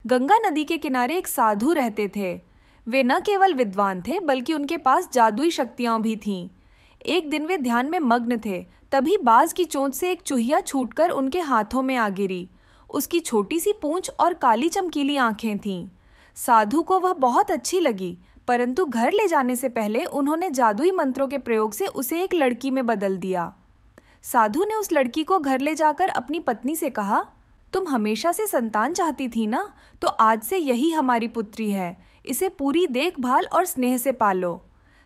गंगा नदी के किनारे एक साधु रहते थे। वे न केवल विद्वान थे बल्कि उनके पास जादुई शक्तियां भी थीं। एक दिन वे ध्यान में मग्न थे, तभी बाज की चोंच से एक चूहिया छूटकर उनके हाथों में आ गिरी। उसकी छोटी सी पूंछ और काली चमकीली आंखें थीं। साधु को वह बहुत अच्छी लगी, परंतु घर ले जाने से पहले उन्होंने जादुई मंत्रों के प्रयोग से उसे एक लड़की में बदल दिया। साधु ने उस लड़की को घर ले जाकर अपनी पत्नी से कहा, तुम हमेशा से संतान चाहती थी ना, तो आज से यही हमारी पुत्री है। इसे पूरी देखभाल और स्नेह से पालो।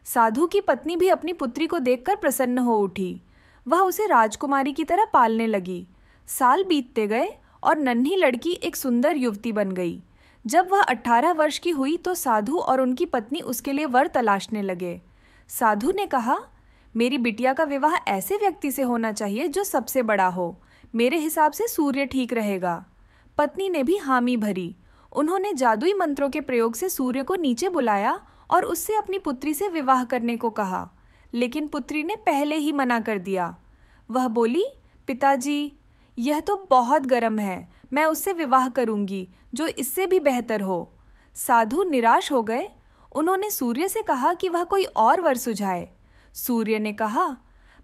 साधु की पत्नी भी अपनी पुत्री को देखकर प्रसन्न हो उठी। वह उसे राजकुमारी की तरह पालने लगी। साल बीतते गए और नन्ही लड़की एक सुंदर युवती बन गई। जब वह 18 वर्ष की हुई तो साधु और उनकी पत्नी उसके लिए वर तलाशने लगे। साधु ने कहा, मेरी बिटिया का विवाह ऐसे व्यक्ति से होना चाहिए जो सबसे बड़ा हो। मेरे हिसाब से सूर्य ठीक रहेगा। पत्नी ने भी हामी भरी। उन्होंने जादुई मंत्रों के प्रयोग से सूर्य को नीचे बुलाया और उससे अपनी पुत्री से विवाह करने को कहा, लेकिन पुत्री ने पहले ही मना कर दिया। वह बोली, पिताजी, यह तो बहुत गर्म है। मैं उससे विवाह करूंगी जो इससे भी बेहतर हो। साधु निराश हो गए। उन्होंने सूर्य से कहा कि वह कोई और वर सुझाए। सूर्य ने कहा,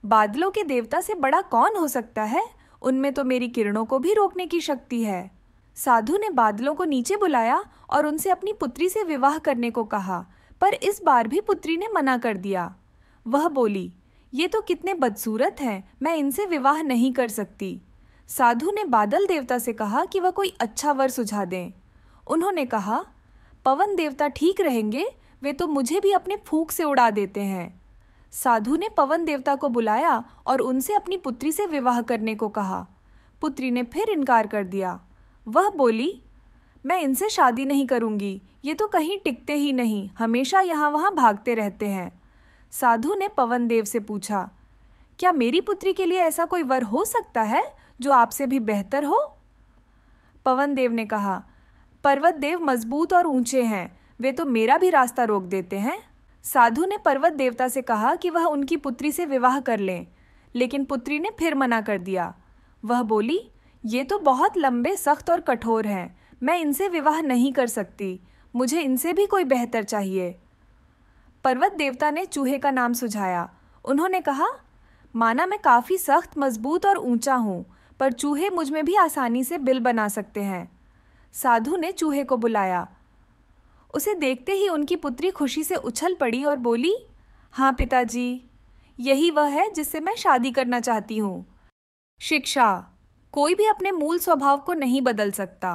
बादलों के देवता से बड़ा कौन हो सकता है? उनमें तो मेरी किरणों को भी रोकने की शक्ति है। साधु ने बादलों को नीचे बुलाया और उनसे अपनी पुत्री से विवाह करने को कहा, पर इस बार भी पुत्री ने मना कर दिया। वह बोली, ये तो कितने बदसूरत हैं, मैं इनसे विवाह नहीं कर सकती। साधु ने बादल देवता से कहा कि वह कोई अच्छा वर सुझा दें। उन्होंने कहा, पवन देवता ठीक रहेंगे, वे तो मुझे भी अपने फूंक से उड़ा देते हैं। साधु ने पवन देवता को बुलाया और उनसे अपनी पुत्री से विवाह करने को कहा। पुत्री ने फिर इनकार कर दिया। वह बोली, मैं इनसे शादी नहीं करूंगी। ये तो कहीं टिकते ही नहीं, हमेशा यहाँ वहाँ भागते रहते हैं। साधु ने पवन देव से पूछा, क्या मेरी पुत्री के लिए ऐसा कोई वर हो सकता है जो आपसे भी बेहतर हो? पवन देव ने कहा, पर्वत देव मजबूत और ऊंचे हैं, वे तो मेरा भी रास्ता रोक देते हैं। साधु ने पर्वत देवता से कहा कि वह उनकी पुत्री से विवाह कर लें, लेकिन पुत्री ने फिर मना कर दिया। वह बोली, ये तो बहुत लंबे, सख्त और कठोर हैं, मैं इनसे विवाह नहीं कर सकती। मुझे इनसे भी कोई बेहतर चाहिए। पर्वत देवता ने चूहे का नाम सुझाया। उन्होंने कहा, माना मैं काफ़ी सख्त, मजबूत और ऊंचा हूँ, पर चूहे मुझ में भी आसानी से बिल बना सकते हैं। साधु ने चूहे को बुलाया। उसे देखते ही उनकी पुत्री खुशी से उछल पड़ी और बोली, हाँ पिताजी, यही वह है जिससे मैं शादी करना चाहती हूँ। शिक्षा, कोई भी अपने मूल स्वभाव को नहीं बदल सकता।